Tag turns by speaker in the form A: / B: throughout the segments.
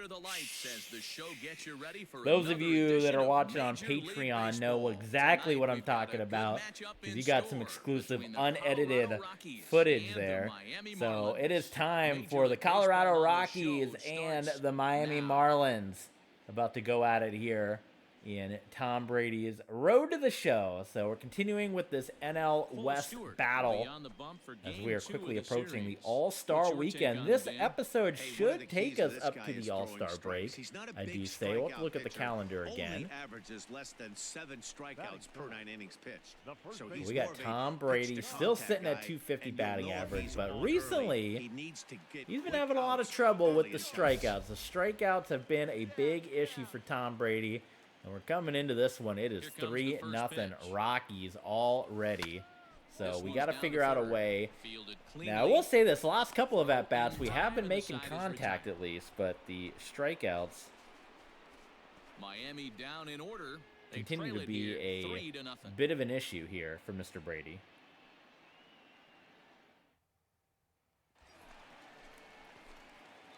A: Under the lights as the show gets you ready for
B: Those of you that are watching on Patreon know exactly what I'm talking about, because you got some exclusive unedited footage there. So it is time for the Colorado Rockies and the Miami Marlins about to go at it here in Tom Brady's Road to the Show. So we're continuing with this NL West battle as we are quickly approaching the All-Star weekend. This episode should take us up to the All-Star break, I do say. We'll have to look at the calendar again.
C: Averages less than 7 strikeouts per 9 innings pitched. So
B: We got Tom Brady still sitting at 250 batting average, but recently he's been having a lot of trouble with the strikeouts. The strikeouts have been a big issue for Tom Brady. And we're coming into this one. It is 3-0 Rockies already. So we got to figure out a way. Now, I will say this. Last couple of at-bats, we have been making contact at least. But the strikeouts
A: Miami down in order.
B: continue to be a bit of an issue here for Mr. Brady.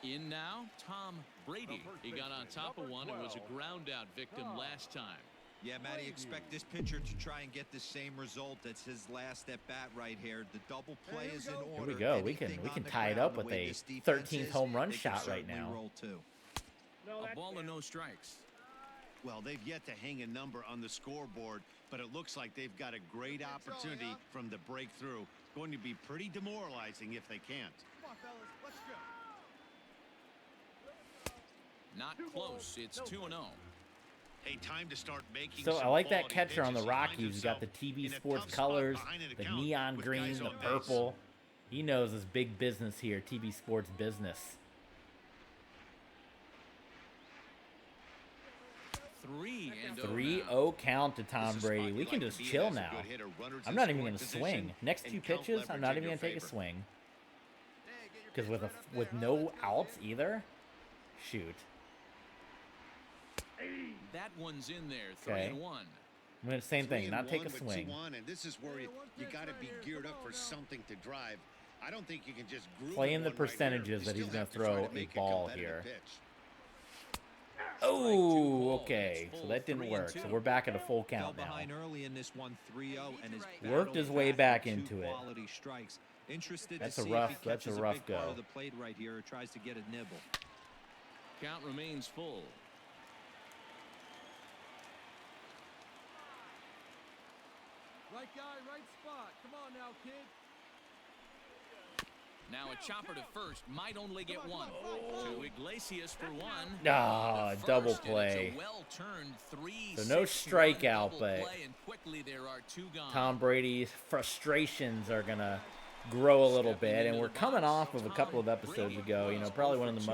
A: In now, Tom Brady. He got on top of one and was a ground out victim last time.
D: Yeah, Matty, expect this pitcher to try and get the same result. That's his last at bat right here. The double play is in order.
B: Here we go. We can tie it up with a 13th home run shot right now.
A: A ball and no strikes.
C: Well, they've yet to hang a number on the scoreboard, but it looks like they've got a great opportunity from the breakthrough. Going to be pretty demoralizing if they can't.
D: Come on, fellas, let's go.
A: Not close. It's 2-0.
C: Hey, time to start making
B: So I like that catcher on the Rockies. He's got the TV Sports colors, the neon green, the purple. He knows his big business here, TV Sports business. 3-0 count to Tom Brady. We can just chill now. I'm not even going to swing. Next 2 pitches, I'm not even going to take a swing. Because with no outs either? Shoot.
A: That one's in there. 3-1.
B: I'm going to same thing, not take a swing.
C: And this is where you got to be geared up for something to drive. I don't think you can just
B: play in the percentages that he's going to throw a ball here. Oh, okay. So that didn't work. So we're back at a full count now. Worked his way back into it. That's a rough go.
A: Count remains full.
E: Right guy, right spot. Come on now, kid.
A: Now a chopper to first might only get one. To Iglesias for one.
B: Ah, double play. So no strikeout, but Tom Brady's frustrations are going to grow a little bit. And we're coming off of a couple of episodes ago, you know, probably one of the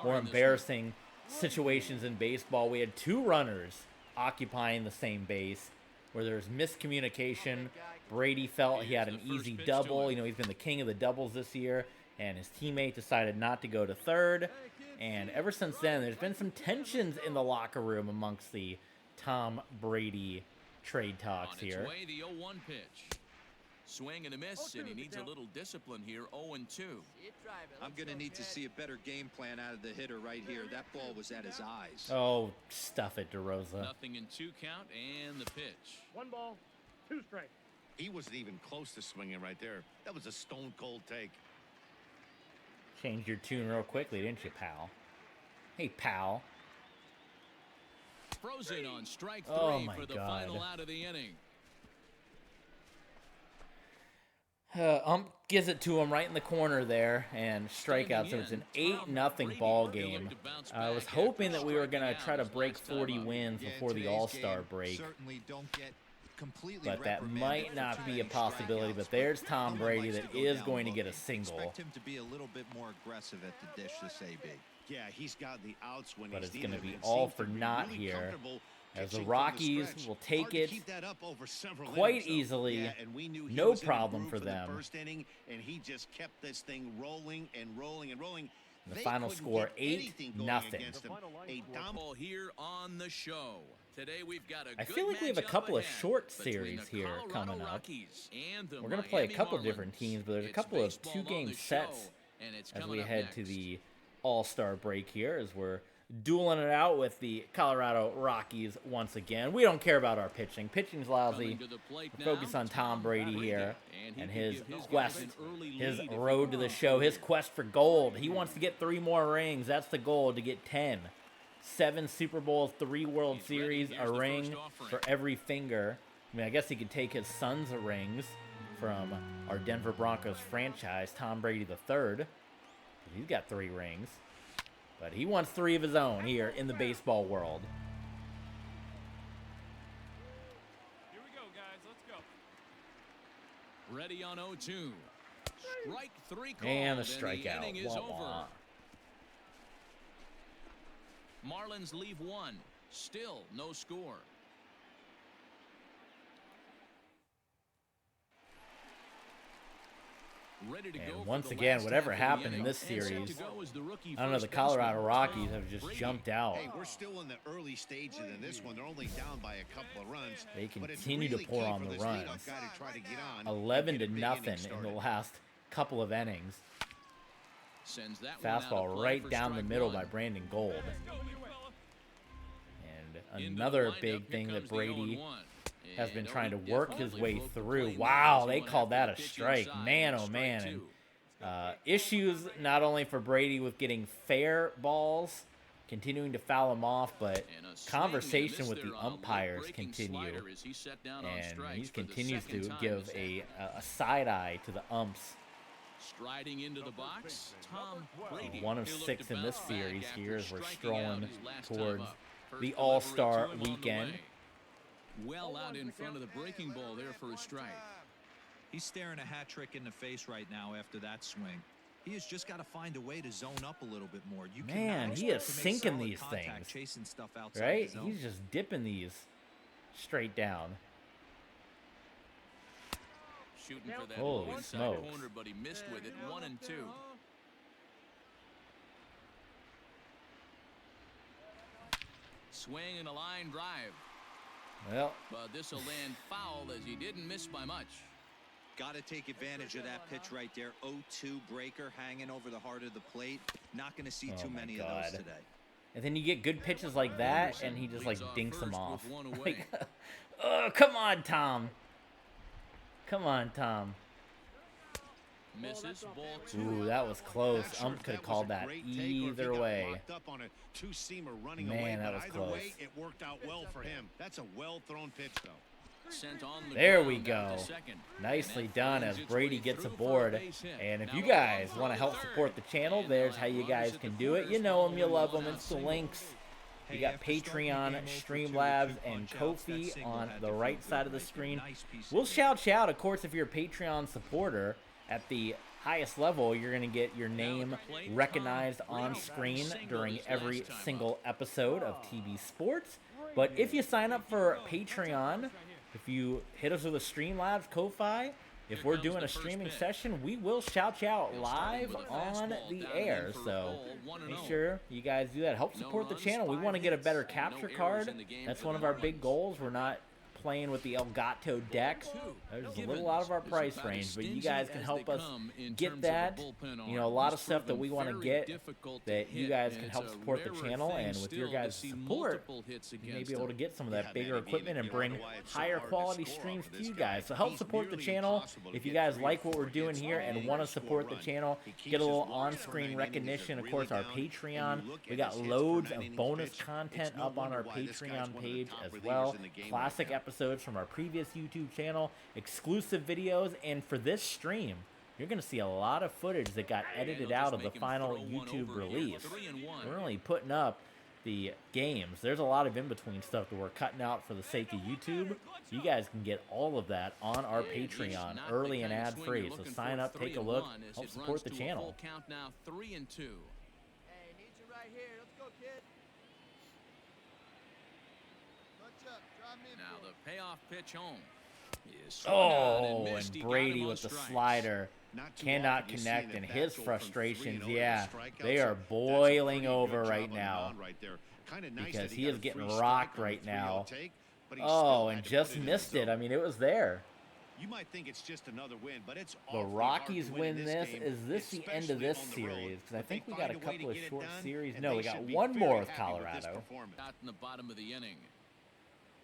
B: more embarrassing situations in baseball. We had 2 runners occupying the same base where there's miscommunication. Brady felt he had an easy double. You know, he's been the king of the doubles this year, and his teammate decided not to go to third. And ever since then, there's been some tensions in the locker room amongst the Tom Brady trade talks here.
A: On its way, the 0-1 pitch. Swing and a miss, and he needs a little discipline here. 0-2.
D: I'm going to need to see a better game plan out of the hitter right here. That ball was at his eyes.
B: Oh, stuff it, DeRosa.
A: Nothing in 2 count, and the pitch.
E: 1 ball, 2 strikes.
C: He wasn't even close to swinging right there. That was a stone-cold take.
B: Changed your tune real quickly, didn't you, pal? Hey, pal.
A: Frozen on strike 3 for the final out of the inning.
B: Gives it to him right in the corner there and strikeout. So it's an 8-0 ball game. I was hoping that we were going to try to break 40 wins before the All-Star break. But that might not be a possibility. But there's Tom Brady that is going to get a single.
D: Expect him to be a little bit more aggressive at the dish this AB.
C: Yeah, he's got the outs when
B: but
C: he's
B: it's going to
C: needed
B: be
C: and
B: all
C: seems
B: for
C: to be
B: naught
C: really
B: here.
C: comfortable
B: As the
C: pitching from
B: Rockies
C: stretch.
B: will take
C: Hard to
B: it
C: keep that up over several
B: quite
C: innings, though.
B: easily.
C: Yeah, and we knew he
B: No
C: was in a
B: problem
C: groove
B: for
C: the
B: them.
C: first inning, and he just kept this thing rolling and rolling and rolling.
B: The
C: They
B: final
C: couldn't
B: score,
C: get anything going
B: 8-0.
C: against him. A
A: Ball here on the show. Today we've got a
B: I
A: good
B: feel like we have a
A: matchup
B: couple of
A: ahead
B: short
A: between
B: series
A: the
B: here
A: Colorado
B: coming up.
A: Rockies and the
B: We're going to play a
A: Miami
B: couple
A: Marlins.
B: different teams, but there's a
A: It's
B: couple of
A: baseball on
B: 2-game
A: the
B: sets
A: show, and it's
B: as
A: coming
B: we
A: up
B: head to
A: next.
B: the All-Star break here as we're dueling it out with the Colorado Rockies once again. We don't care about our pitching. Pitching's lousy. Focus on Tom Brady here and his quest, his road to the show, his quest for gold. He wants to get 3 more rings. That's the goal, to get 10. 7 Super Bowls, 3 World Series, a ring for every finger. I mean, I guess he could take his son's rings from our Denver Broncos franchise, Tom Brady III. He's got 3 rings. But he wants 3 of his own here in the baseball world.
E: Here we go, guys. Let's go.
A: Ready on 0-2. Strike 3 called,
B: And the
A: the
B: strikeout.
A: inning is
B: Wah,
A: over.
B: wah.
A: Marlins leave 1. Still no score. Ready to go
B: And
A: for
B: once
A: the
B: again,
A: last
B: whatever
A: half of the
B: happened in
A: inning.
B: this
A: And set
B: series,
A: to go is the rookie
B: I don't know, the
A: first
B: Colorado
A: baseman,
B: Rockies
A: Tom
B: have just
A: Brady.
B: jumped out.
C: Hey, we're still in the early stages in this one. They're only down by a couple of runs.
B: They
C: but it's
B: continue
C: really
B: to pour
C: key
B: on
C: for
B: the
C: this
B: runs.
C: leadoff guy to try to get on and
B: 11
C: get
B: to
C: a big
B: nothing
C: inning
B: in the
C: started.
B: last couple of innings.
A: Sends that one out of
B: Fastball
A: play
B: right
A: for
B: down the
A: strike
B: middle
A: 1.
B: by Brandon Gold. And
A: Into the
B: another
A: windup,
B: big
A: here
B: thing that
A: comes the
B: Brady
A: 0-1.
B: has been
A: And
B: trying to
A: Odie
B: work his
A: definitely
B: way
A: broke the
B: through.
A: plate
B: Wow,
A: lines.
B: they
A: He went
B: called that
A: after
B: a
A: the pitch
B: strike.
A: inside.
B: Man, oh
A: Strike
B: man.
A: 2.
B: Issues not only for Brady with getting fair balls, continuing to foul him off, but
A: And a swing and a
B: conversation
A: miss
B: with the
A: there on a
B: umpires
A: late-breaking
B: continue.
A: slider as he set down on
B: And
A: strikes
B: he
A: for the
B: continues
A: second
B: to
A: time
B: give
A: this
B: a
A: half.
B: side eye to the umps.
A: Striding into the box, Tom Brady.
B: 1 of
A: He'll look
B: 6
A: to
B: in this
A: bounce back
B: series
A: after
B: here as we're
A: striking out
B: strolling
A: his last time
B: towards
A: up. First
B: the
A: delivery
B: All-Star
A: to him on the
B: weekend.
A: way. Well out in front of the breaking ball there for a strike.
D: He's staring a hat trick in the face right now after that swing. He has just got to find a way to zone up a little bit more. You
B: Man,
D: cannot
B: he is
D: expect to make
B: sinking
D: solid
B: these
D: contact
B: things.
D: chasing stuff outside
B: Right?
D: the zone.
B: He's just dipping these straight down.
A: Shooting for that
B: Holy
A: low inside
B: smokes.
A: corner, but he missed with it. 1-2. Swing and a line drive.
B: Well,
A: But this will land foul as he didn't miss by much.
D: Got to take advantage of that pitch right there. 0-2 breaker hanging over the heart of the plate. Not going to see
B: Oh
D: too
B: my
D: many of
B: God.
D: those today.
B: and then you get good pitches like that, and he just like
A: Leads off
B: dinks them
A: first
B: off.
A: with one away.
B: Like, oh, come on, Tom. Come on, Tom.
A: Misses ball 2.
B: Ooh, that was close.
C: Not sure
B: Ump
C: if
B: could have
C: that was
B: called
C: a
B: that
C: great take or if he
B: either
C: got
B: way.
C: locked up on a two-seamer running
B: Man,
C: away,
B: that
C: but
B: was
C: either
B: close.
C: way, it worked out well for him. That's a well-thrown pitch, though.
A: Sent on the
B: There we
A: ground out
B: go.
A: to second.
B: Nicely
A: And that
B: done
A: finds
B: as
A: its
B: Brady
A: way
B: gets
A: through for
B: aboard.
A: a base hit.
B: And if
A: Now
B: you
A: a
B: guys
A: run
B: want to
A: for
B: help
A: third.
B: support the channel,
A: And
B: there's
A: they'll
B: how
A: have
B: you
A: runners
B: guys
A: at
B: can
A: the
B: do it.
A: corners
B: You know them, you
A: following
B: love
A: one
B: them.
A: out
B: It's the
A: single.
B: links. You
D: Hey,
B: got
D: after starting the
B: Patreon,
D: game 0 for 2 with
B: Streamlabs,
D: 2
B: and
D: punch-outs, that
B: Ko-fi
D: single
B: on
D: had
B: the
D: to
B: right
D: feel
B: side of the
D: good.
B: screen.
D: Nice piece of
B: We'll
D: work.
B: shout you out, of course, if you're a Patreon supporter. At the highest level, you're going to get your name recognized on screen during every single episode of TV Sports. But if you sign up for Patreon, if you hit us with a Streamlabs, Ko-fi, if we're doing a streaming session, we will shout you out live on the air. So make sure you guys do that. Help support the channel. We want to get a better capture card. That's one of our big goals. We're not playing with the Elgato deck. There's a little out of our price range, but you guys can help us get that. You know, a lot of stuff that we want to get that you guys can help support the channel, and with your guys' support, you may be able to get some of that bigger equipment and bring higher quality streams to you guys. So help support the channel. If you guys like what we're doing here and want to support the channel, get a little on-screen recognition. Of course, our Patreon. We got loads of bonus content up on our Patreon page as well. Classic episodes from our previous YouTube channel, exclusive videos, and for this stream, you're going to see a lot of footage that got edited out of the final YouTube release. We're only putting up the games. There's a lot of in-between stuff that we're cutting out for the sake of YouTube. You guys can get all of that on our Patreon, early and ad-free. So sign up, take a look, help support the channel.
A: Count now 3-2.
E: Hey, need you right here. Let's go, kid. Touch up. Drive me
A: Now
E: for it.
A: the payoff pitch home. Is swung on
B: Oh,
A: missed.
B: and
A: He got
B: Brady
A: him on
B: with the
A: strikes.
B: slider
C: Not too
B: cannot
C: often you see
B: connect,
C: an
B: and
C: at-bat
B: his
C: go from
B: frustrations,
C: 3-0 to
B: yeah,
C: strikeouts.
B: they
C: So
B: are
C: that's a
B: boiling
C: pretty
B: over
C: good
B: right
C: job on the
B: now
C: mound right there. Kinda nice
B: because
C: that
B: he
C: got
B: is
C: a
B: getting
C: free
B: rocked
C: strike on
B: right
C: the 3-0
B: now.
C: take, but he
B: Oh,
C: still
B: and
C: had to
B: just
C: put it in
B: missed
C: the
B: it. I
C: zone.
B: mean, it was there.
C: You might think it's just another win, but it's
B: The
C: awfully
B: Rockies
C: hard to win
B: win this.
C: game,
B: Is this the end of
C: especially
B: this
C: on the road.
B: series? Because I
C: But
B: think
C: they
B: we got a
C: find way to
B: couple of
C: get it
B: short
C: done,
B: series.
C: and
B: No,
C: they
B: we got
C: should be
B: one
C: very
B: more with
C: happy with this
B: Colorado.
C: performance.
A: Out in the bottom of the inning.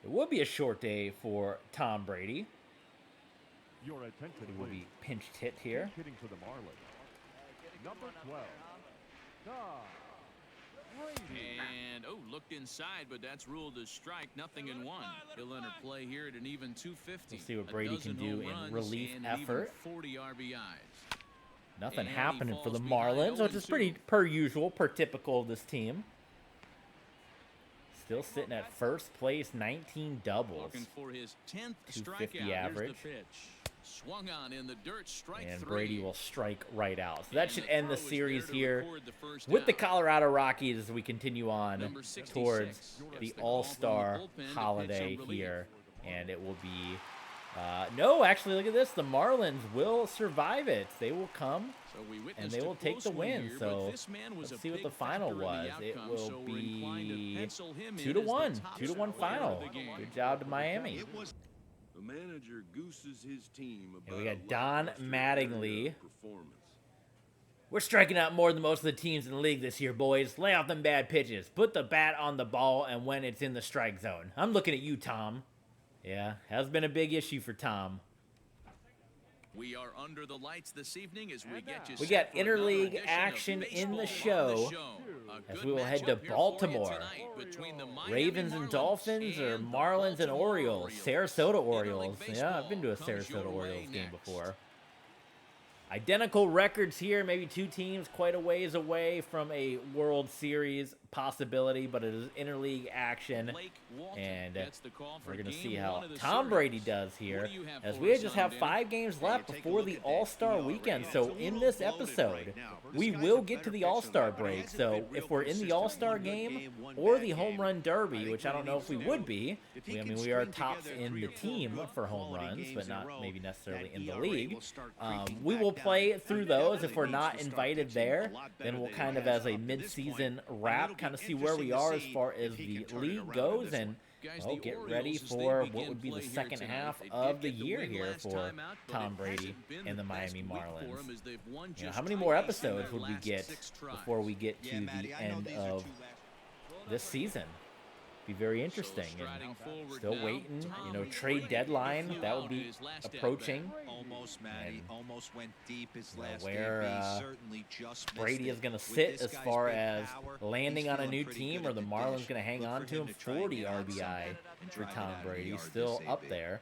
B: It will be a short day for Tom Brady.
E: Your attention,
B: He will be
E: please.
B: pinched hit here.
E: Hitting for the Marlins. Number 12. Tom Brady.
A: And, oh, looked inside, but that's ruled a strike. Nothing in one. He'll enter play here at an even 250.
B: We'll see what
A: A
B: Brady
A: dozen
B: can do
A: home
B: in
A: runs
B: relief
A: and an even
B: effort.
A: 40 RBIs.
B: Nothing
A: And he
B: happening for the
A: falls behind
B: Marlins, which is
A: 0-2.
B: pretty per usual, per typical of this team. Still sitting at first place, 19 doubles.
A: Looking for his 10th
B: 250
A: strikeout.
B: average.
A: Here's the pitch. Swung on in the dirt, strike
B: And
A: 3.
B: Brady will strike right out. So that
A: And
B: should
A: the
B: end the
A: throw is
B: series
A: there to
B: here
A: record the first
B: with the
A: out.
B: Colorado Rockies as we continue on
A: Number 66
B: towards
A: gets
B: the
A: the call from the
B: All-Star
A: bullpen to pitch
B: holiday
A: on relief.
B: here. And it will be... no, actually, look at this. The Marlins will survive it. They will come,
A: So we
B: and
A: witnessed
B: they
A: a
B: will take the
A: close
B: win.
A: here, but
B: So
A: this man was
B: let's
A: a
B: see what
A: big
B: the final
A: factor in
B: was.
A: the
B: It
A: outcome,
B: will
A: so we're inclined to
B: be
A: pencil him in
B: 2-1.
A: as the top
B: 2-1
A: scorer
B: final.
A: of the game.
B: Good job to Miami.
C: It was
F: The manager gooses his team about
B: And we got
F: a
B: Don
F: lackluster
B: Mattingly.
F: area of performance.
B: We're striking out more than most of the teams in the league this year, boys. Lay off them bad pitches. Put the bat on the ball and when it's in the strike zone. I'm looking at you, Tom. Yeah, has been a big issue for Tom.
A: We are under the lights this evening as we get you
B: We
A: set
B: got
A: for another
B: interleague
A: edition of
B: action in the
A: Baseball on the
B: show
A: A
B: as
A: good
B: we will head to
A: matchup here for you
B: Baltimore.
A: tonight between the Miami
B: Ravens and
A: Marlins
B: Dolphins or
A: and the
B: Marlins and
A: Baltimore
B: Orioles?
A: Orioles.
B: Sarasota
A: Interleague
B: Orioles. Yeah, I've been to a
A: baseball comes your
B: Sarasota
A: way
B: Orioles game
A: next.
B: before. Identical records here, maybe two teams quite a ways away from a World Series possibility, but it is interleague action,
A: Blake Walton
B: and
A: gets the call for
B: we're going to
A: game
B: see how
A: one of the
B: Tom
A: series.
B: Brady does here,
A: What do you have
B: as
A: for
B: we
A: us
B: just
A: on,
B: have
A: Danny?
B: 5 games left
C: take a
B: before
C: look
B: the
C: at that
B: All-Star
C: ERA.
B: weekend.
C: It's
B: So
C: a
B: in
C: little
B: this
C: bloated
B: episode,
C: right now.
B: we
C: This guy's
B: will
C: a
B: get to
C: better
B: the
C: pitcher
B: All-Star
C: than that, but
B: break.
C: hasn't
B: So
C: been real
B: if we're in the
C: consistent.
B: All-Star
C: One good
B: game
C: one
B: or
C: bad
B: the home
C: game.
B: run
C: I
B: derby,
C: think
B: which I
C: what
B: don't
C: he
B: know
C: needs
B: if we
C: to
B: would
C: do,
B: be,
C: if he
B: I
C: can
B: mean, we are
C: string
B: tops
C: together
B: in
C: 3
B: the
C: or 4
B: team
C: good
B: for home
C: quality
B: runs,
C: games
B: but
C: in a
B: not
C: row,
B: maybe necessarily
C: that
B: in the
C: ERA
B: league.
C: will start creeping
B: We
C: back
B: will
C: down.
B: play
C: And
B: through
C: he
B: those
C: really
B: if we're
C: needs
B: not
C: to start
B: invited
C: pitching a
B: there.
C: lot
B: Then
C: better
B: we'll
C: than
B: kind
C: he
B: of
C: has
B: as a
C: up to this
B: mid-season
C: point, and
B: wrap,
C: it'll be
B: kind of see where we
C: interesting to
B: are as
C: see
B: far as
C: if he
B: the
C: can turn it
B: league
C: around in
B: goes,
C: this
B: and
C: one.
A: Guys,
B: well,
A: the
B: get
A: Orioles,
B: ready
A: as they
B: for what
A: begin
B: would be the
A: play here
B: second
A: tonight,
B: half
A: they
B: of
A: did
B: the
A: get the
B: year
A: win
B: here
A: last
B: for
A: time out, but
B: Tom
A: it
B: Brady
A: hasn't been
B: and the
A: the
B: Miami
A: best week for
B: Marlins.
A: 'em as they've won
B: You know,
A: just
B: how many
A: 3
B: more
A: aces in
B: episodes
A: their
B: would we
A: last
B: get
A: 6 tries.
B: before we get to
D: Yeah,
B: the
D: Matty, I know
B: end
D: these are
B: of
D: 2 last.
B: this season? Be very interesting,
A: striding
B: and
A: forward
B: still
A: now,
B: waiting. You know,
A: Tom
B: trade
A: Brady
B: deadline
A: flew
B: that will
A: out
B: be
A: his last at-bat.
B: approaching.
D: Almost, Matty.
B: And,
D: Almost went deep his
B: you know,
D: last
B: where,
D: game. He certainly just missed
B: Brady
D: it.
B: is going to
D: With
B: sit
D: this
B: as
D: guy's
B: far
D: big
B: as
D: power,
B: landing
D: he's
B: on a
D: feeling
B: new
D: pretty
B: team,
D: good
B: or the
D: at
B: Marlins
D: dish.
B: going to hang
D: Look
B: on
D: for
B: to him.
D: to try and
B: 40
D: get on some
B: RBI
D: and
B: for
D: drive it
B: Tom
D: out of the
B: Brady,
D: yard
B: still
D: this
B: up
D: AB.
B: there.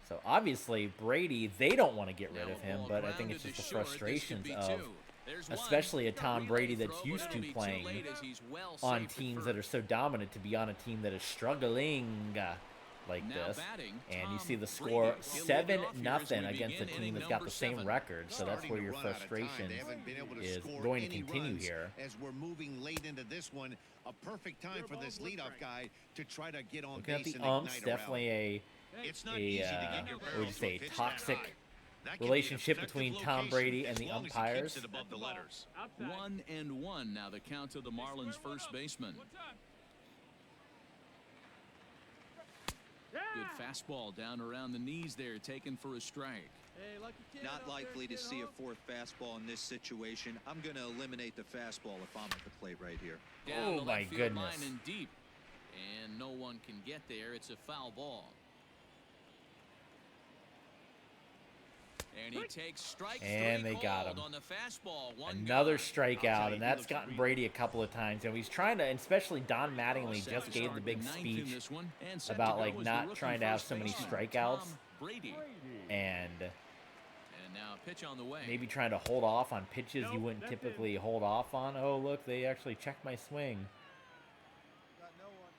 B: So obviously Brady, they don't want to get rid
A: Now
B: of
A: a
B: him,
A: ball
B: but I think
A: grounded
B: it's
A: to
B: just the
A: short. This could
B: frustrations
A: be
B: of
A: two. There's one.
B: especially a Tom Brady that's
A: Relay
B: used
A: throw,
B: to
A: but it'll be too
B: playing
A: late as he's well
B: on
A: saved at
B: teams that are
A: first.
B: so dominant, to be on a team that is struggling like
A: Now
B: this.
A: batting,
B: And you
A: Tom
B: see the
A: Brady.
B: score
A: He'll lead it off here as
B: 7-0
A: we
B: against a
A: begin
B: team
A: inning
B: that's got
A: number
B: the same
A: 7.
B: record. So that's
C: Starting
B: where
C: to
B: your
C: run out of time.
B: frustration
C: They haven't been able to
B: is
C: score
B: going to
C: any
B: continue
C: runs
B: here.
C: as we're moving late into this one. A perfect time for this leadoff guy to try to get on
B: Looking at
C: base
B: the
C: and
B: umps,
C: ignite a
B: definitely
C: rally. It's not easy to get your
B: what would
C: barrel
B: you
C: to
B: say,
C: a pitch that
B: toxic
C: high. That can be an
B: relationship
C: effective
B: between Tom
C: location
B: Brady and
C: as
B: the
C: long as he keeps
B: umpires.
C: it above the letters.
A: 1-1 now the count to the Marlins first baseman. Good fastball down around the knees there, taken for a strike.
D: Not likely to see a 4th fastball in this situation. I'm going to eliminate the fastball if I'm at the plate right here.
A: Down
B: Oh,
A: the
B: my
A: left field
B: goodness.
A: line and deep, and no one can get there. It's a foul ball. And he takes strike
B: And
A: 3
B: they got
A: called
B: him.
A: on the fastball. One
B: Another
A: gone.
B: strikeout, and that's gotten Brady a couple of times. And he's trying to, and especially Don Mattingly
A: Set
B: just
A: to
B: gave
A: start
B: the big
A: ninth in
B: speech
A: this one, and set to
B: about
A: go
B: like
A: is the
B: not
A: rookie
B: trying to have
A: first
B: so many
A: baseman,
B: strikeouts,
A: Tom Brady.
B: and
A: And now a pitch on the way.
B: maybe trying to hold off on pitches you wouldn't typically hold off on. Oh, look, they actually checked my swing.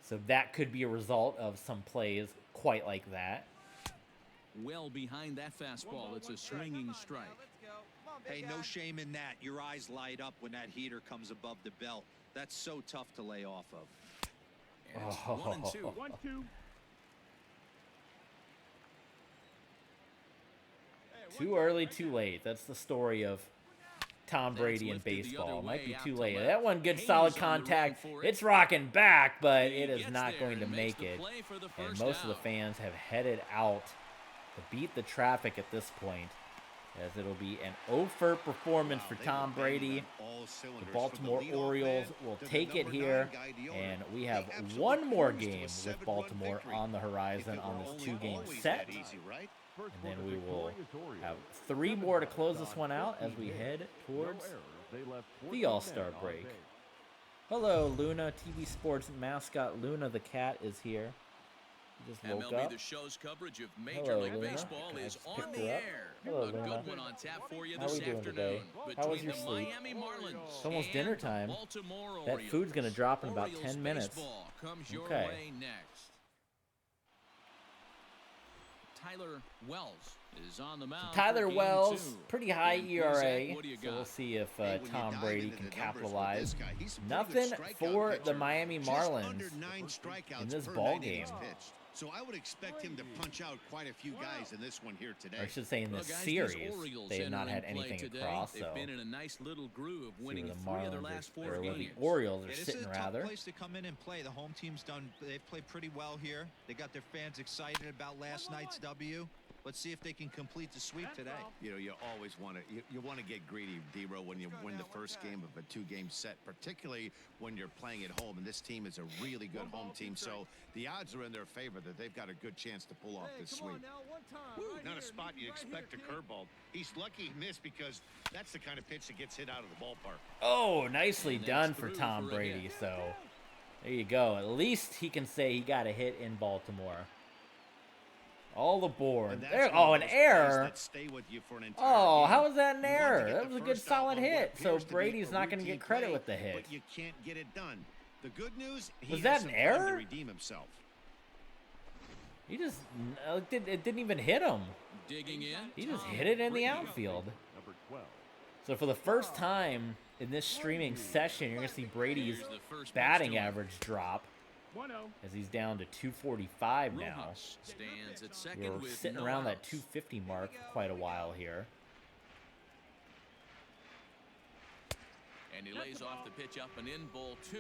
B: So that could be a result of some plays quite like that.
A: Well behind that fastball. It's a swinging strike.
D: Hey, no shame in that. Your eyes light up when that heater comes above the belt. That's so tough to lay off of.
A: And it's 1-2.
E: 1-2.
B: Too early, too late. That's the story of Tom Brady in
A: lifted the
B: baseball.
A: other
B: It might
A: way
B: be
A: out
B: too
A: to
B: late.
A: left.
B: That one, good
A: Hayes
B: solid
A: on the
B: contact.
A: run for it.
B: It's rocking back, but
A: He
B: it is
A: gets
B: not
A: there
B: going to
A: and makes
B: make
A: the
B: it.
A: play for the
B: And
A: first
B: most of the
A: out.
B: fans have headed out to beat the traffic at this point, as it'll be an 0-for performance for Tom Brady. The Baltimore Orioles will take it here, and we have one more game with Baltimore on the horizon on this 2-game set. And then we will have 3 more to close this one out as we head towards the All-Star break. Hello, Luna. TV Sports mascot Luna the cat is here. He just woke
A: MLB
B: up.
A: The Show's coverage of Major League Baseball is on the air.
B: Hello,
A: A good
B: Luna.
A: one on tap for you
B: How are
A: this
B: we doing today?
A: afternoon.
B: How was
A: Between
B: your
A: the
B: sleep?
A: Miami Marlins
B: It's almost
A: and
B: dinner
A: the
B: time.
A: Baltimore
B: That
A: Orioles.
B: food's going to drop in about
A: Orioles
B: 10 minutes.
A: baseball comes your
B: Okay.
A: way next. Tyler Wells is on the mound.
B: Tyler
A: for game
B: Wells,
A: 2.
B: pretty high
A: Dan
B: ERA,
A: Plesac, what do you
B: so we'll
A: got?
B: see if
C: Hey, when you
B: Tom
C: dive
B: Brady
C: into
B: can
C: the numbers with
B: capitalize.
C: this guy, he's a pretty
B: Nothing
C: good strikeout
B: for the
C: pitcher.
B: Miami
C: Just
B: Marlins
C: under 9 strikeouts
B: in this
C: per
B: ball
C: 9 innings
B: game.
C: pitched. So I would expect him to punch out quite a few guys in this one here today.
B: Or I should say in
A: Well,
B: this
A: guys,
B: series,
A: these Orioles
B: they have not had
A: entering play
B: anything
A: today.
B: across,
A: They've
B: so
A: been in a nice little groove,
B: see
A: winning
B: where the
A: 3 of their
B: Marlins
A: last
B: are,
A: 4
B: or where
A: games.
B: the Orioles are
D: This
B: sitting
D: is a
B: rather.
D: tough place to come in and play. The home team's they've played pretty well here. They got their fans excited about last night's W. Let's see if they can complete the sweep today.
C: You know, you always want to you want to get greedy, D-Row, when you win the first game of a 2-game set, particularly when you're playing at home. And this team is a really good home team, so the odds are in their favor that they've got a good chance to pull off this sweep. Not a spot you'd expect a curveball. He's lucky he missed because that's the kind of pitch that gets hit out of the ballpark.
B: Oh, nicely
A: And
B: done
A: that's
B: for
A: through
B: Tom
A: for a
B: Brady.
A: hit.
B: So there you go. At least he can say he got a hit in Baltimore. All aboard.
C: And that's
B: There,
C: one
B: oh,
C: of
B: an
C: those plays
B: error.
C: that stay with you for an entire
B: Oh,
C: game.
B: how was that an
C: You want to
B: error?
C: get
B: That
C: the
B: was a good
C: first out
B: solid
C: on what
B: hit. So
C: appears to be
B: Brady's
C: a
B: not going to
C: routine
B: get credit
C: play,
B: with the hit.
C: But you can't get it done. The good news, he
B: Was
C: has
B: that
C: some
B: an
C: time
B: error?
C: to redeem himself.
B: He just it didn't even hit him.
A: Digging in.
B: He just
A: Tom
B: hit it in the
A: Brady.
B: outfield. So for the first time in this streaming session, you're going to see Brady's
A: Here's the first pitch
B: batting
A: to him.
B: average drop as he's down to 245 now.
A: Rojas stands at second
B: We're
A: with
B: sitting
A: no
B: around that
A: outs.
B: 250 mark for quite a while here.
A: And he lays off the pitch up and in, ball 2.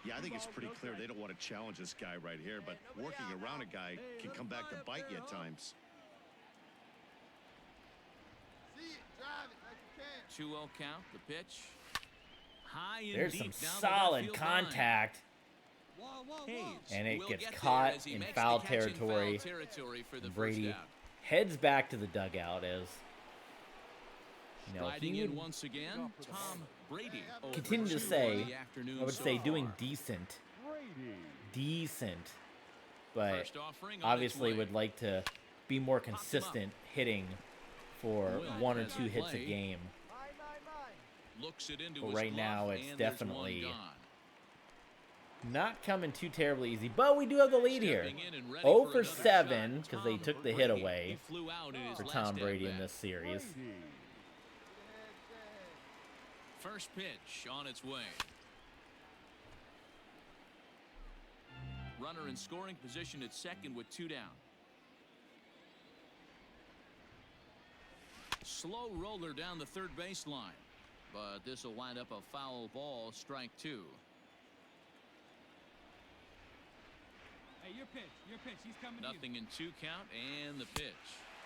C: Yeah, I think it's pretty clear they don't want to challenge this guy right here, but working around a guy can come back to bite you at times.
A: 2-0 count, the pitch. High and
B: There's
A: deep
B: some
A: down the left
B: solid
A: field line.
B: contact.
A: Hayes
B: And it
A: will
B: gets
A: get there
B: caught
A: as he
B: in
A: makes
B: foul
A: the catch in
B: territory.
A: foul territory for the
B: And
A: first
B: Brady
A: out.
B: heads back to the dugout as you know,
A: Striding
B: he
A: in
B: would
A: once again, Tom Brady.
B: continue to
A: over 2
B: say,
A: on the afternoon
B: I would
A: so
B: say
A: far.
B: doing decent. Decent. But
A: First offering on its
B: obviously
A: way.
B: would like to be more consistent hitting for
A: Will
B: 1 or
A: has
B: 2
A: the
B: hits a
A: play.
B: game.
A: Looks it into
B: But
A: his
B: right now,
A: glove,
B: it's
A: and there's
B: definitely
A: one gone.
B: Not coming too terribly easy, but we do have the lead here.
A: Stepping in and ready
B: 0
A: for
B: for
A: another
B: 7
A: shot,
B: because they
A: Tom
B: took the hit
A: Brady.
B: away
A: He flew out in his
B: for
A: last
B: Tom Brady in
A: at-bat.
B: this series.
A: First pitch on its way. Runner in scoring position at second with 2 down. Slow roller down the third baseline, but this will wind up a foul ball, strike 2.
E: Hey, your pitch. He's coming to you.
A: Nothing in 2 count and the pitch.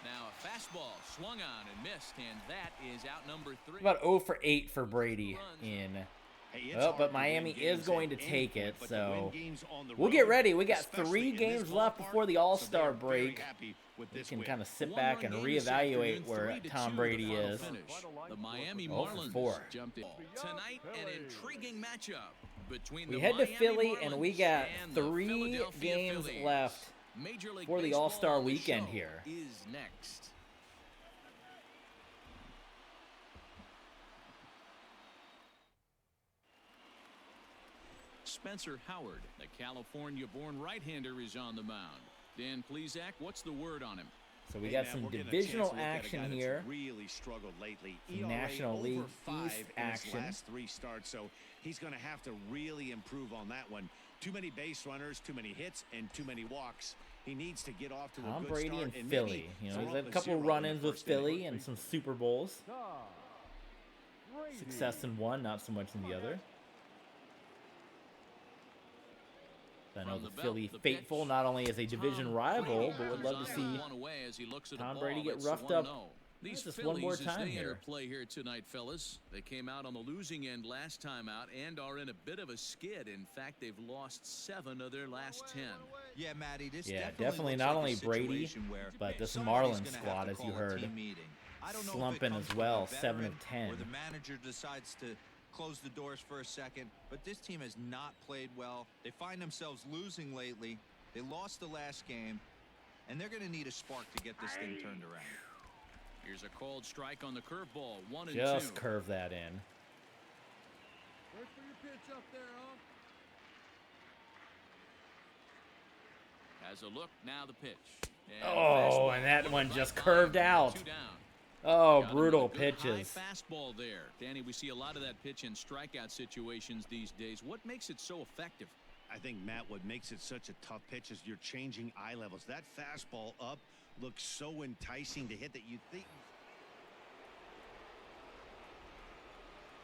A: Now a fastball swung on and missed, and that is out number 3.
B: About 0 for 8 for Brady in.
C: Hey, it's
B: Well,
C: hard
B: but
C: to
B: Miami
C: win
B: is
C: games
B: going to
C: at any
B: take
C: point,
B: it,
C: but to win
B: so
C: games on the
B: we'll
C: road,
B: get ready. We got
C: especially
B: 3
C: in this
B: games left
C: ballpark,
B: before the
C: so
B: All-Star
C: they're very
B: break.
C: happy with
B: We
C: this
B: can
C: win.
B: kind of sit
A: One-run
B: back and
A: game this
B: reevaluate
A: afternoon,
B: where
A: 3-2
B: Tom
A: the
B: Brady
A: final
B: is.
A: finish. The Miami
B: 0 for
A: Marlins
B: 4.
A: jumped in. Tonight, an intriguing matchup between
B: We
A: the
B: head to
A: Miami
B: Philly, and we
A: Marlins
B: got
A: and the
B: 3
A: Philadelphia
B: games
A: Phillies.
B: left
A: Major League
B: for the
A: Baseball
B: All-Star
A: on the
B: weekend
A: show
B: here.
A: is next. Spencer Howard, the California-born right-hander, is on the mound. Dan Plesac, what's the word on him?
B: So we
C: Hey,
B: got
C: man,
B: some
C: we're getting a
B: divisional
C: chance to look at a
B: action
C: guy that's
B: here.
C: Really struggled lately.
B: Some
C: ERA
B: National
C: over
B: League
C: 5
B: East
C: in his
B: action.
C: last 3 starts, so he's going to have to really improve on that one. Too many base runners, too many hits, and too many walks. He needs to get off to
B: Tom
C: a good
B: Brady
C: start
B: and
C: maybe
B: Philly. You know,
C: throw
B: he's
C: up
B: had a couple
C: 0 in
B: run-ins
C: the
B: with
C: first inning.
B: Philly and some Super Bowls. Success in one, not so much in the other. I know the Philly faithful not only is a division rival, but would love to see Tom Brady get roughed up
A: These
B: just one more time here.
A: Play here tonight, fellas. They came out on the losing end last time out and are in a bit of a skid. In fact, they've lost 7 of their last 10.
D: Yeah, Matty, this
B: definitely not only Brady, but this Marlins squad, as you heard, slumping as well, 7 of 10.
D: Where the manager decides to close the doors for a second, but this team has not played well. They find themselves losing lately. They lost the last game, and they're going to need a spark to get this thing turned around.
A: Here's a called strike on the curveball. 1-2.
B: Just curve that in.
E: Wait for your pitch up there, huh?
A: Has a look, now the pitch.
B: And that one just curved out.
A: 2 down.
B: Oh,
A: Got
B: brutal
A: him with a good
B: pitches.
A: high fastball there. Danny, we see a lot of that pitch in strikeout situations these days. What makes it so effective?
C: I think, Matt, what makes it such a tough pitch is you're changing eye levels. That fastball up looks so enticing to hit that you think.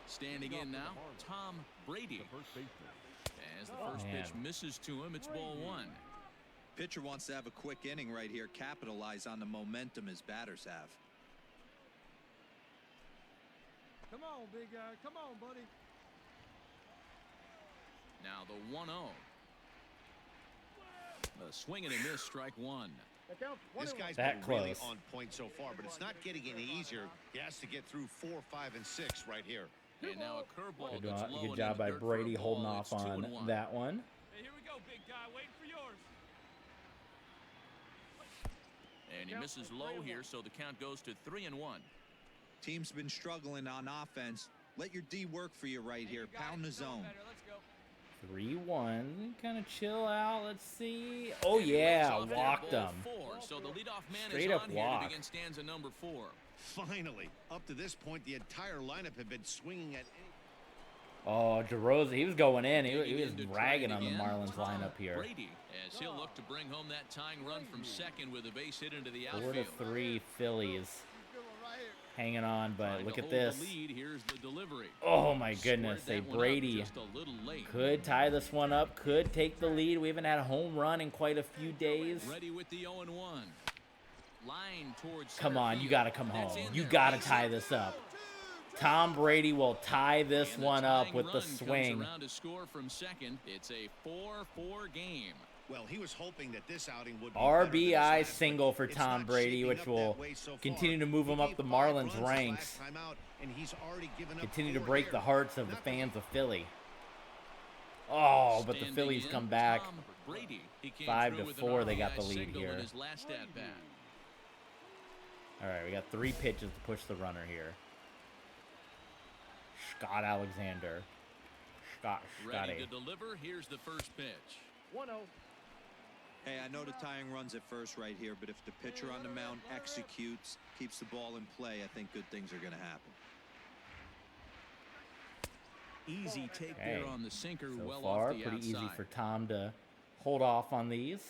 A: Standing in now, Tom Brady. As the first pitch misses to him, it's ball 1.
D: Pitcher wants to have a quick inning right here, capitalize on the momentum his batters have.
E: Come on, big guy. Come on, buddy.
A: Now the 1-0. A swing and a miss, strike 1.
C: This guy's
B: that
C: been
B: close.
C: really on point so far, but it's not getting any easier. He has to get through 4, 5, and 6 right here.
A: And now a curveball that's low.
B: Good job by Brady holding off on that one.
E: Hey, here we go, big guy. Waiting for yours.
A: And he misses low here, so the count goes to 3-1.
D: Team's been struggling on offense. Let your D work for you right here. Pound the zone.
B: 3-1. Kind of chill out. Let's see. Oh, yeah. Walked him.
A: So the leadoff man
B: Straight
A: is
B: up
A: on here
B: walk.
A: to begin stanza number 4.
C: Finally, up to this point, the entire lineup had been swinging at.
B: Oh, DeRosa, he was going in. He was ragging on the Marlins lineup here.
A: Brady, as he'll look to bring home that tying run from second with a base hit into the outfield.
B: 4-3 Phillies. Hanging on, but look at this.
A: Here's the delivery.
B: Oh my goodness, Brady could tie this one up, could take the lead. We haven't had a home run in quite a few days.
A: Ready with the 0-1. Line towards
B: Come on, you got to come home. You got to tie this up. Tom Brady will tie this one up with the swing.
A: Around to score from second. It's a 4-4 game.
C: Well, he was hoping that this outing would be
B: RBI single for Tom Brady, which will continue to move him up the Marlins ranks. Continue to break the hearts of the fans of Philly. Oh, but the Phillies come back. 5-4, they got the lead here. All right, we got 3 pitches to push the runner here. Scott Alexander.
A: Ready to deliver. Here's the first pitch.
E: 1-0.
D: Hey, I know the tying run's at first right here, but if the pitcher on the mound executes, keeps the ball in play, I think good things are going to happen.
A: Easy take there on the sinker.
B: So
A: well
B: far,
A: off the
B: pretty
A: outside.
B: easy for Tom to hold off on these.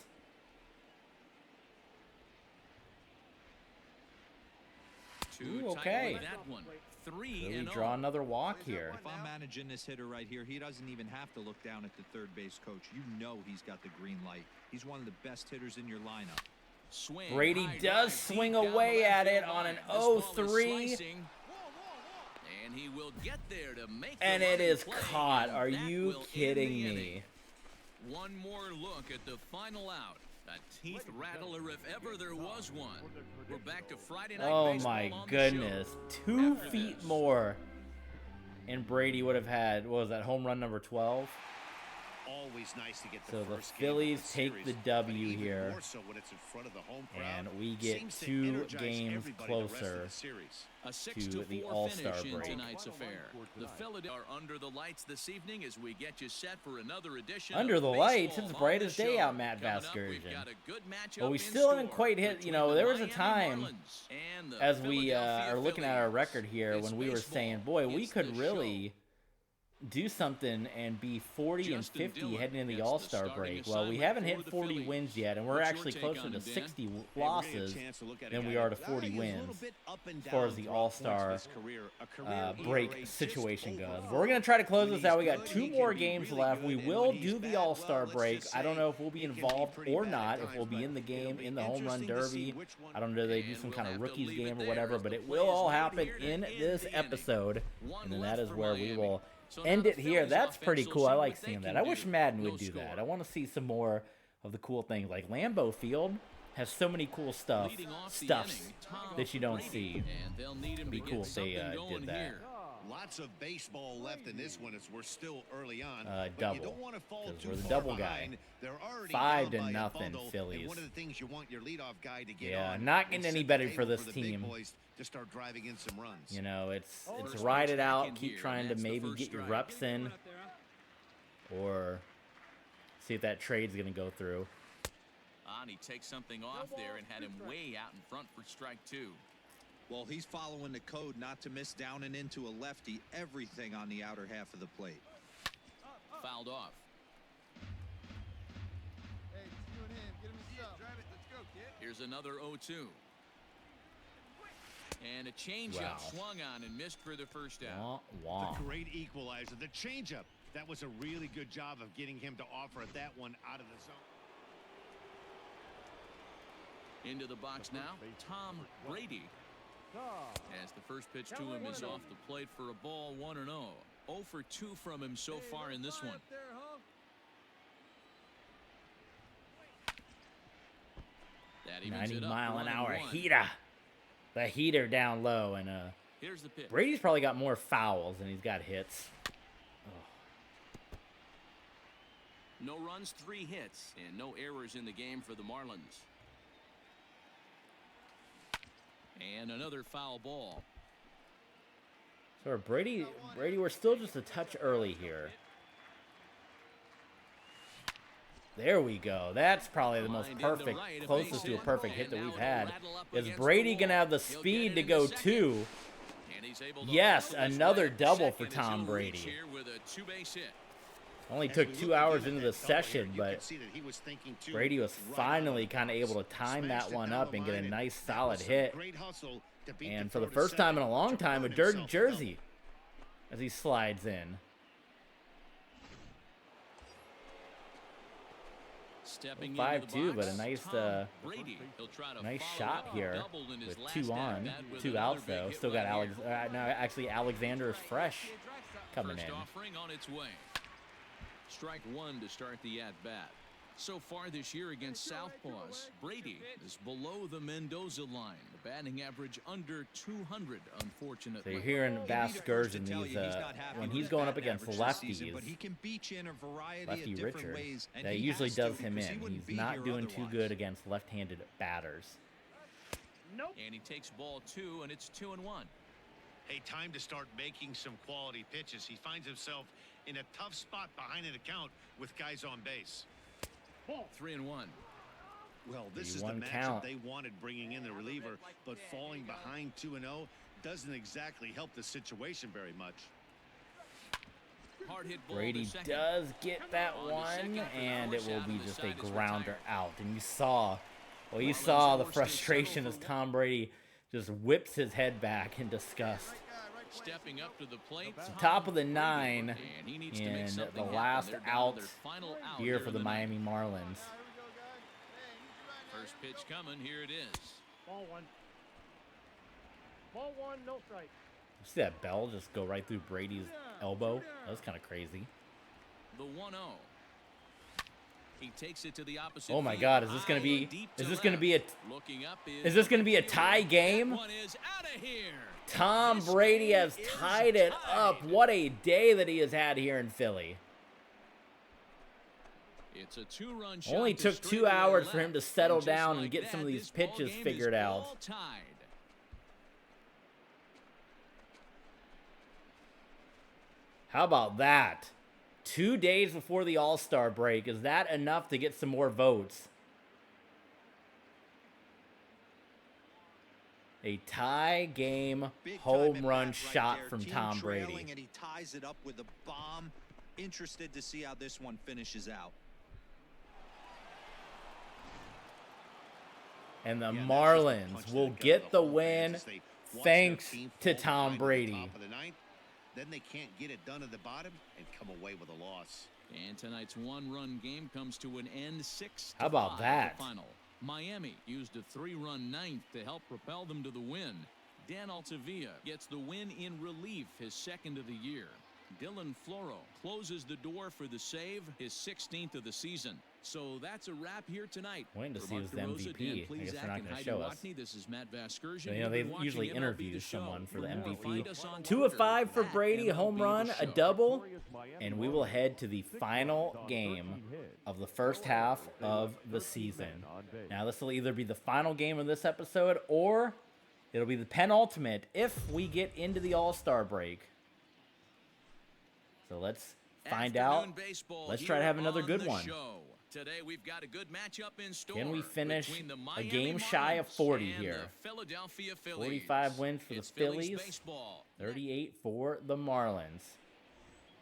B: Ooh, okay.
A: That one.
B: Will we draw another walk here?
D: If I'm managing this hitter right here, he doesn't even have to look down at the third base coach. You know he's got the green light. He's one of the best hitters in your lineup.
B: Brady does swing away at it on an 0-3.
A: And he will get there to make
B: and it is caught. Are you kidding me?
A: One more look at the final out. A teeth rattler if ever there was one. We're back to Friday night.
B: Oh my goodness. 2 feet more. And Brady would have had, what was that, home run number 12?
C: Always nice to get
B: the Phillies take the W here. And we get 2 games closer to the All-Star break.
A: Tonight's affair. The Phillies are under the lights this evening as we get you set for another edition.
B: Under the lights, it's bright as day out, Matt Vasgersian. But we still haven't quite hit, you know, there was a time as we are looking at our record here when we were saying, boy, we could really do something and be 40 and 50 heading into the All-Star break. Well, we haven't hit 40 wins yet, and we're actually closer to 60 losses than we are to 40 wins as far as the All-Star break situation goes. But we're going to try to close this out. We got 2 more games left. We will do the All-Star break. I don't know if we'll be involved or not, if we'll be in the game, in the home run derby. I don't know if they do some kind of rookies game or whatever, but it will all happen in this episode, and then that is where we will end it here. That's pretty cool. I like seeing that. I wish Madden would do that. I want to see some more of the cool things. Like Lambeau Field has so many cool stuffs that you don't see. It'd be cool if they did that.
C: Lots of baseball left in this one as we're still early on.
B: Double. Because we're the double guy. 5-0 Phillies.
C: One of the things you want your leadoff guy to get
B: yeah, not getting any better for this team.
C: To start driving in some runs.
B: You know, it's ride it out, keep trying to maybe get your reps in, or see if that trade's going to go through.
A: And he takes something off there and had him way out in front for strike 2.
D: Well, he's following the code not to miss down and into a lefty. Everything on the outer half of the plate.
A: Fouled off.
E: Hey, it's you and him. Get him a sub. Drive it. Let's go, kid.
A: Here's another 0-2. And a changeup swung on and missed for the first out.
C: The great equalizer, the changeup. That was a really good job of getting him to offer that one out of the zone.
A: Into the box now, Tom Brady. As the first pitch to him is off the plate for a ball, 1-0. 0 for 2 from him so far in this one. That
B: 90-mile-an-hour heater. The heater down low, and
A: here's the pitch.
B: Brady's probably got more fouls than he's got hits.
A: No runs, 3 hits, and no errors in the game for the Marlins. And another foul ball.
B: So Brady, we're still just a touch early here. There we go. That's probably the most perfect, closest to a perfect hit that we've had. Is Brady going to have the speed to go 2? Yes, another double for Tom Brady. Only took 2 hours into the session, but Brady was finally kind of able to time that one up and get a nice solid hit. And for the first time in a long time, a dirty jersey as he slides in.
A: Stepping
B: 5-2, but a nice shot here with 2 on, 2 outs though. Still got Alexander is fresh coming in.
A: Strike 1 to start the at-bat. So far this year against Southpaws, Brady is below the Mendoza line. The batting average under 200, unfortunately.
B: So you're hearing Bass Scourgeon, when he's going up against lefties,
D: but he can beat you in a variety
B: Lefty
D: of different
B: Richard,
D: ways, and
B: that usually does him in. He's not doing too good against left-handed batters.
A: And he takes ball 2, and it's 2-1.
C: Hey, time to start making some quality pitches. He finds himself in a tough spot behind an account with guys on base.
A: 3-1.
C: Well, this is the matchup they wanted, bringing in the reliever, but falling behind 2-0 doesn't exactly help the situation very much.
A: Hard hit ball.
B: Brady does get that one, and it will be just a grounder out. And you saw the frustration as Tom Brady just whips his head back in disgust.
A: Stepping up to the plate,
B: top of the 9 in the last out here for the Miami Marlins.
A: First pitch coming, here it is.
G: Ball 1. Ball 1, no strike.
B: You see that bell just go right through Brady's elbow? That was kind of crazy.
A: The 1-0. He takes it to the opposite.
B: Oh my God, is this going to be a tie game?
A: One is out of here.
B: Tom Brady has tied it up. What a day that he has had here in Philly.
A: It's a 2-run shot.
B: Only took 2 hours for him to settle down and get some of these pitches figured out. How about that? 2 days before the All-Star break. Is that enough to get some more votes? A tie game
D: Big
B: home
D: time
B: run
D: at bat
B: shot
D: right there.
B: from
D: Team
B: Tom
D: trailing,
B: Brady.
D: and he ties it up with a bomb. Interested to see how this one finishes out.
B: And the
C: Yeah, that's just a
B: Marlins
C: punch to
B: will
C: the gut
B: get
C: of
B: the
C: home fans
B: win
C: as they watch
B: thanks
C: their team
B: to
C: fall
B: Tom
C: behind at the
B: Brady.
C: top of the ninth. Then they can't get it done at the bottom and come away with a loss.
A: And tonight's one-run game comes to an end 6-5.
B: How about that?
A: The final. Miami used a 3-run ninth to help propel them to the win. Dan Altavilla gets the win in relief, his second of the year. Dylan Floro closes the door for the save, his 16th of the season. So that's a wrap here tonight.
B: Waiting to
A: For
B: see
A: Mark
B: who's the
A: DeRosa, Dan
B: MVP. I guess
A: Plezak,
B: they're not
A: and
B: going to
A: Heidi
B: show us.
A: Watney, this is Matt Vasgersian.
B: You know,
A: You've
B: they
A: been watching
B: usually
A: MLB
B: interview
A: The Show.
B: someone for the
A: more,
B: MVP.
A: find us on
B: 2 of
A: Twitter
B: 5 for
A: at
B: Brady, home
A: MLB The
B: run, a
A: Show.
B: double, and we will head to the final game of the first half of the season. Now, this will either be the final game of this episode, or it'll be the penultimate if we get into the All-Star break. So let's find out.
A: Afternoon baseball
B: Let's try to
A: here
B: have another
A: on
B: good
A: the
B: one.
A: show. Today we've got a good matchup in store.
B: Can we finish
A: between the
B: a
A: Miami
B: game shy of
A: Marlins
B: 40
A: and
B: here?
A: the Philadelphia Phillies.
B: 45 wins for the
A: It's Phillies
B: Phillies,
A: baseball.
B: 38 for the Marlins.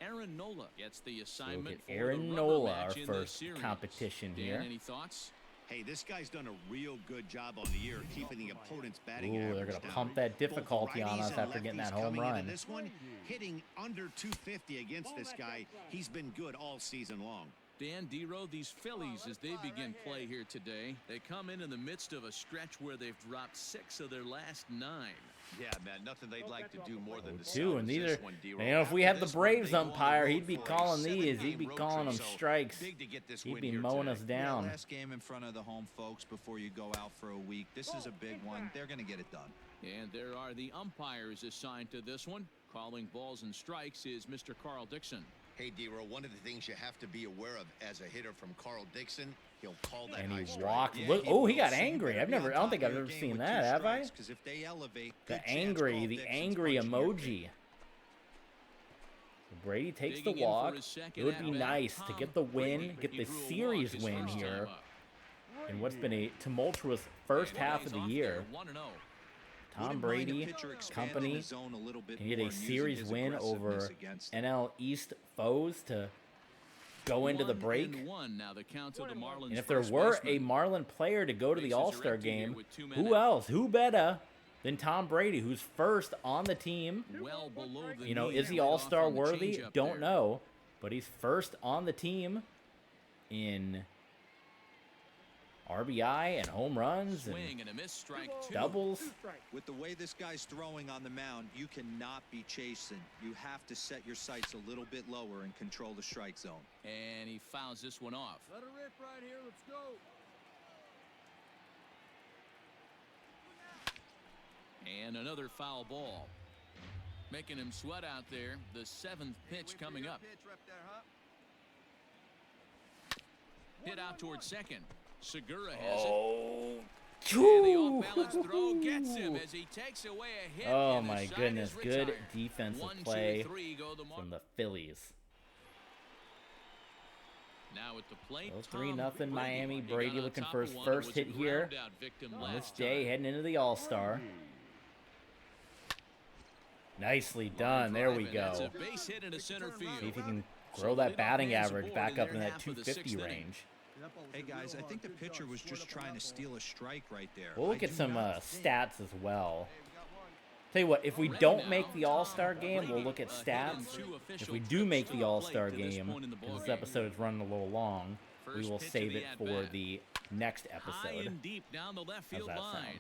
A: Aaron Nola gets the
B: So we'll
A: assignment
B: get
A: for
B: Aaron
A: the
B: Nola,
A: rubber
B: our
A: match in
B: first
A: this series.
B: competition
A: Dan,
B: here.
A: any thoughts?
C: Hey, this guy's done a real good job on the year keeping the opponent's batting
B: Ooh,
C: average
B: they're going to
C: down.
B: pump that difficulty
C: Both
B: on
C: righties
B: us
C: and
B: after getting that
C: lefties
B: home
C: coming into
B: run.
C: This one, hitting under 250 against this guy. He's been good all season long.
A: Dan Dero, these Phillies, as they begin play here today, they come in the midst of a stretch where they've dropped 6 of their last 9.
C: Yeah, man, nothing they'd like to do more than to
B: Two, and
C: salvage
B: these
C: this
B: are,
C: one,
B: you
C: D-Roll.
B: know, if we
C: After
B: had the
C: this one,
B: Braves
C: they go on the
B: umpire,
C: road
B: he'd be
C: for a
B: calling these.
C: 7-game
B: He'd be
C: road
B: calling
C: trip,
B: them
C: so
B: strikes.
C: big to get this
B: He'd
C: win
B: be
C: here
B: mowing
C: today.
B: us down.
D: Last game in front of the home folks before you go out for a week. This is a big one. They're going to get it done.
A: And there are the umpires assigned to this one. Calling balls and strikes is Mr. Carl Dixon.
C: Hey, D-Roll, one of the things you have to be aware of as a hitter from Carl Dixon, he'll call that
B: And
C: high
B: he
C: strike.
B: walked.
D: Yeah,
B: Look,
D: he
B: oh, he
D: will,
B: got
D: so you
B: angry.
D: better
B: I
D: be on
B: don't think
D: top
B: I've
D: of your
B: ever
D: game
B: seen
D: with
B: that,
D: 2
B: have I?
D: strikes, 'cause if they elevate,
B: The
D: good chance
B: angry,
D: Carl
B: the
D: Dixon's
B: angry
D: punching your
B: emoji. So Brady takes the
A: Digging in for
B: walk.
A: his second
B: It would be
A: at-bat,
B: nice to
A: Tom
B: get the win,
A: Brady.
B: get
A: He
B: the
A: drew a walk
B: series
A: his
B: win
A: first
B: here
A: time up.
B: in what's been a tumultuous first half of the year.
A: 1-0.
B: Tom
D: Wouldn't mind a
B: Brady,
D: pitcher expanding
B: company,
D: the zone a little bit
B: can get
D: more
B: a
D: and using
B: series
D: his
B: win
D: aggressiveness
B: over
D: against
B: NL East foes to go into the break.
A: 1-1 now the count to the Marlins.
B: And if there
A: first
B: were a
A: baseman.
B: Marlin player to go to the
A: Bases are
B: All-Star
A: empty here
B: game,
A: with 2 men
B: who
A: out.
B: else? Who better than Tom Brady, who's first on the team?
A: Well below the
B: You know,
A: knee,
B: is he
A: right off
B: All-Star
A: on the
B: worthy?
A: changeup
B: Don't
A: there.
B: know. But he's first on the team in RBI and home runs and
A: Swing and a miss, strike 2.
B: doubles.
D: With the way this guy's throwing on the mound, you cannot be chasing. You have to set your sights a little bit lower and control the strike zone.
A: And he fouls this one off.
E: Let her rip right here. Let's go.
A: And another foul ball. Making him sweat out there. The 7th pitch coming up. Hit out towards second. Segura has it.
B: Oh,
A: And the off-balance throw gets him as he takes away a hit.
B: oh
A: and the
B: my
A: side
B: goodness.
A: is
B: Good
A: retired.
B: defensive
A: 1, 2,
B: play
A: 3 go the
B: from
A: Marlins.
B: the Phillies.
A: Now at the plate,
B: So
A: Tom
B: 3-0
A: Brady.
B: Miami.
A: He
B: Brady
A: got on
B: looking
A: top
B: for
A: of
B: his
A: one.
B: first
A: It was a
B: hit here
A: ground-out victim
B: on this
A: last
B: day,
A: time.
B: heading into the All-Star. Nicely done. There we
A: That's
B: go.
A: a base hit into center field.
B: See if he can
A: So
B: grow
A: the
B: that
A: leadoff
B: batting
A: man's
B: average
A: aboard
B: back
A: in
B: up
A: their
B: in that
A: half of the
B: 250
A: 6th inning.
B: range.
D: Hey, guys, I think the pitcher was just trying to steal a strike right there.
B: We'll look
D: I
B: at
D: do
B: some
D: not
B: stats as well. Tell you what, if we don't make the All-Star game, we'll look at stats. If we do make the All-Star game, because this episode is running a little long, we will save it for the next
A: High
B: episode.
A: and deep down the left field
B: that
A: line.
B: sound?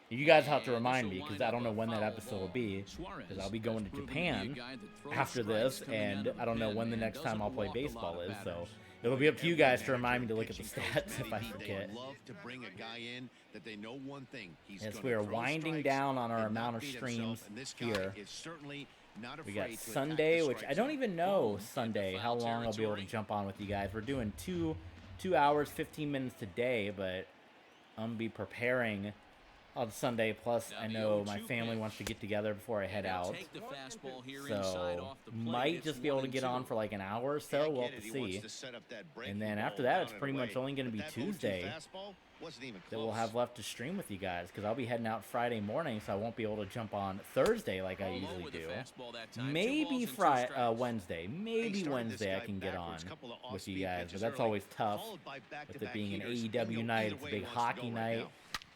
B: You guys have to
A: And
B: remind
A: this
B: me
A: will
B: because
A: wind
B: I
A: up
B: don't know
A: a
B: when that
A: foul
B: episode will
A: ball.
B: be.
A: Suarez
B: Because I'll be
A: has
B: going to
A: proven be a
B: Japan
A: guy that throws
B: after
A: strikes
B: this,
A: coming
B: and
A: out of
B: I don't know
A: pen
B: when the
A: and
B: next time
A: doesn't
B: I'll play
A: walk a lot
B: baseball
A: of
B: is. So
A: batters.
B: it'll be up to you guys to
C: Every
B: remind me to look at the
C: pitching coach,
B: stats if I
C: Manny,
B: forget.
C: They love to bring a guy in that they know one thing. He's
B: Yes,
C: gonna
B: we are
C: throw
B: winding
C: strikes
B: down on our
C: and
B: amount
C: not
B: of
C: beat
B: streams
C: himself, and this guy
B: here.
C: is certainly not
B: We
C: afraid
B: got
C: to attack
B: Sunday,
C: the
B: which
C: strike
B: I don't
C: zone.
B: even know
A: Boom,
B: Sunday
A: into
B: how
A: foul
B: long I'll be able to
A: territory.
B: jump on with you guys. We're doing 2 hours, 15 minutes today, but I'm gonna be preparing on Sunday. Plus, I know my family wants to get together before I head out. So, might just be able to get on for like an hour or so. We'll have to see. And then after that, it's pretty much only going to be Tuesday that we'll have left to stream with you guys, because I'll be heading out Friday morning, so I won't be able to jump on Thursday like I usually do. Maybe Wednesday. Maybe Wednesday I can get on with you guys, but that's always tough with it being an AEW night. It's a big hockey night.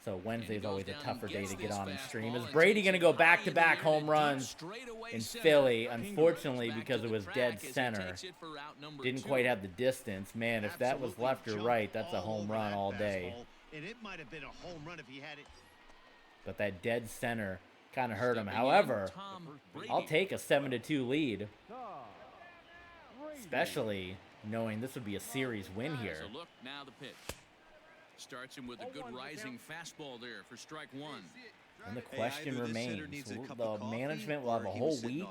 B: So Wednesday's always a tougher day to get on and stream. Is Brady going to go back-to-back home runs in Philly? Unfortunately, because it was dead center, didn't quite have the distance. Man, if that was left or right, that's a home run all day.
C: And it might have been a home run if he had it.
B: But that dead center kind of hurt him. However, I'll take a 7-2 lead, especially knowing this would be a series win here.
A: Now the pitch. Starts him with a good rising fastball there for strike one.
B: And the question remains, the management will have a whole week,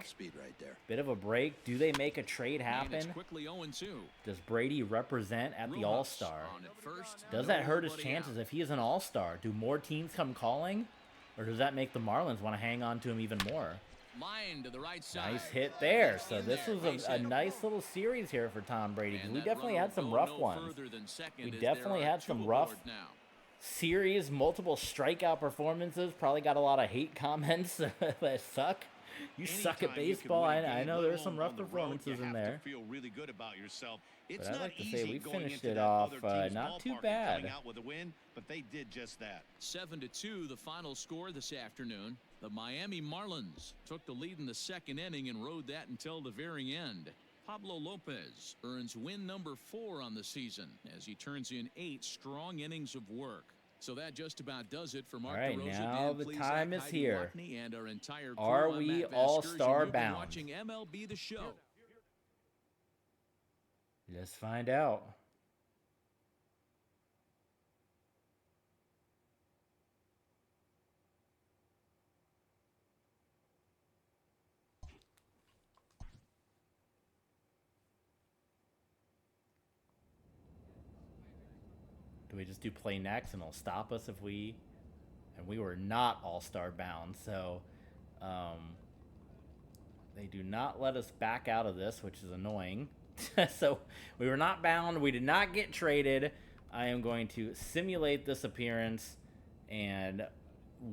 B: bit of a break. Do they make a trade happen? Does Brady represent at the All-Star? Does that hurt his chances if he is an All-Star? Do more teams come calling? Or does that make the Marlins want to hang on to him even more?
A: Line to the right side.
B: Nice hit there. So this was a nice little series here for Tom Brady. We definitely had some rough ones. We definitely had some rough series, multiple strikeout performances. Probably got a lot of hate comments that suck. You suck at baseball. I know there's some rough performances in there. But I'd like to say we finished it off not too bad.
C: But they did just that.
A: 7-2, the final score this afternoon. The Miami Marlins took the lead in the second inning and rode that until the very end. Pablo Lopez earns win number 4 on the season as he turns in 8 strong innings of work. So that just about does it for Mark DeRosa.
B: All right, now the time is here.
A: And our entire crew.
B: Are we All-Star bound?
A: Watching MLB The Show.
B: Let's find out. Do we just do play next and it'll stop us if we... And we were not All-Star bound, so... they do not let us back out of this, which is annoying. So, we were not bound. We did not get traded. I am going to simulate this appearance. And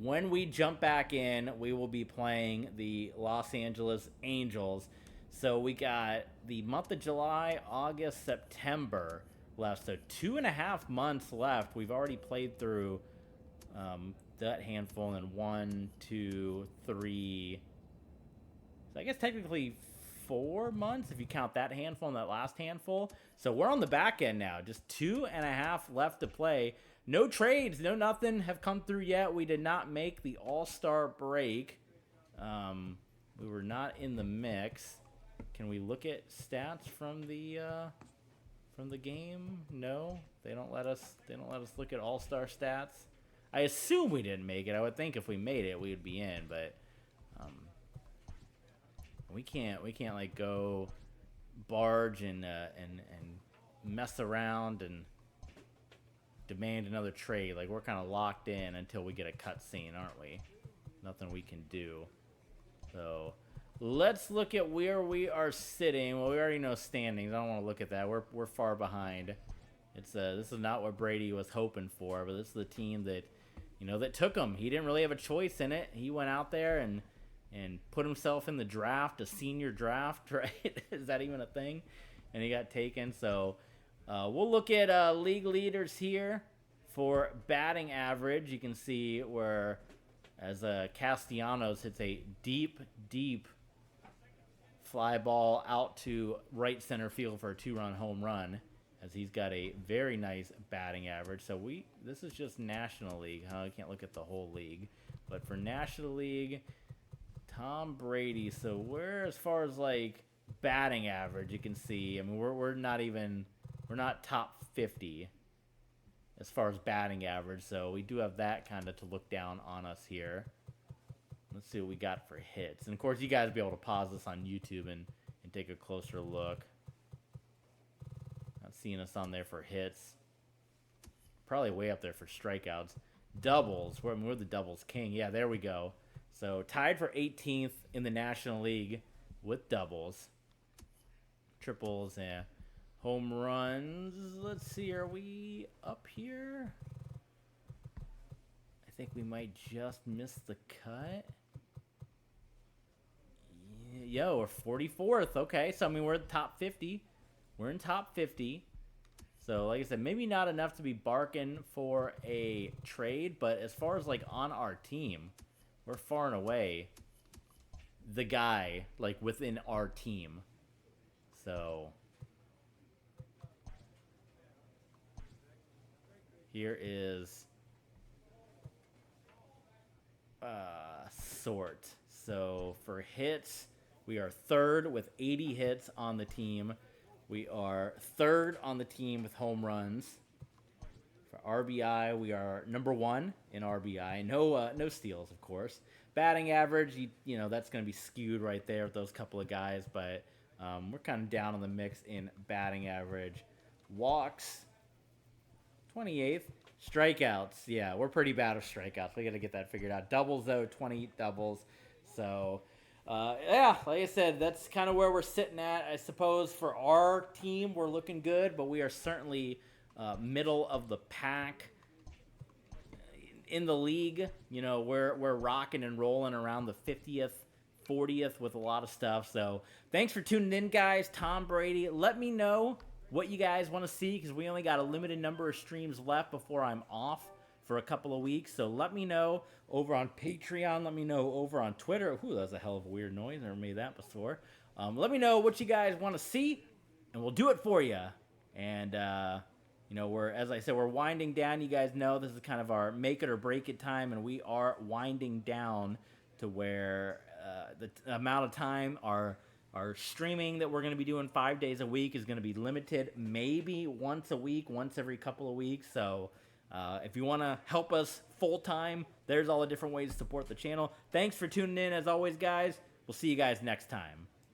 B: when we jump back in, we will be playing the Los Angeles Angels. So, we got the month of July, August, September left. So 2.5 months left. We've already played through that handful, and 1, 2, 3. So I guess technically 4 months if you count that handful and that last handful. So we're on the back end now. Just 2.5 left to play. No trades, no nothing have come through yet. We did not make the All-Star break. We were not in the mix. Can we look at stats from the game? No, they don't let us. They don't let us look at All-Star stats. I assume we didn't make it. I would think if we made it, we would be in, but we can't like go barge and mess around and demand another trade. Like, we're kind of locked in until we get a cutscene, aren't we? Nothing we can do. So let's look at where we are sitting. Well, we already know standings. I don't want to look at that. We're far behind. It's this is not what Brady was hoping for, but this is the team that, you know, that took him. He didn't really have a choice in it. He went out there and put himself in the draft, a senior draft, right? Is that even a thing? And he got taken. So we'll look at league leaders here for batting average. You can see where as Castellanos hits a deep fly ball out to right center field for a 2-run home run, as he's got a very nice batting average. So this is just National League. I can't look at the whole league. But for National League, Tom Brady. So we're, as far as like batting average, you can see, I mean, we're not top 50 as far as batting average. So we do have that kind of to look down on us here. Let's see what we got for hits. And of course, you guys will be able to pause this on YouTube and take a closer look. Not seeing us on there for hits. Probably way up there for strikeouts. doubles. We're the doubles king. Yeah, there we go. So tied for 18th in the National League with doubles. Triples and home runs. Let's see, are we up here? I think we might just miss the cut. Yo, we're 44th. Okay, so I mean, we're in the top 50. We're in top 50. So, like I said, maybe not enough to be barking for a trade, but as far as, like, on our team, we're far and away the guy, like, within our team. So, here is sort. So, for hits, we are third with 80 hits on the team. We are third on the team with home runs. For RBI, we are number 1 in RBI. No steals, of course. Batting average, you know, that's going to be skewed right there with those couple of guys, but we're kind of down on the mix in batting average. Walks, 28th. Strikeouts, yeah, we're pretty bad with strikeouts. We got to get that figured out. Doubles, though, 20 doubles. So, yeah, like I said, that's kind of where we're sitting at. I suppose for our team, we're looking good, but we are certainly middle of the pack in the league. You know, we're rocking and rolling around the 50th, 40th with a lot of stuff. So thanks for tuning in, guys. Tom Brady. Let me know what you guys want to see, because we only got a limited number of streams left before I'm off for a couple of weeks. So let me know over on Patreon. Let me know over on Twitter. Ooh, that was a hell of a weird noise. Never made that before. Let me know what you guys want to see, and we'll do it for you. And, you know, as I said, we're winding down. You guys know this is kind of our make it or break it time, and we are winding down to where the amount of time our streaming that we're going to be doing 5 days a week is going to be limited, maybe once a week, once every couple of weeks. So if you want to help us full-time, there's all the different ways to support the channel. Thanks for tuning in, as always, guys. We'll see you guys next time.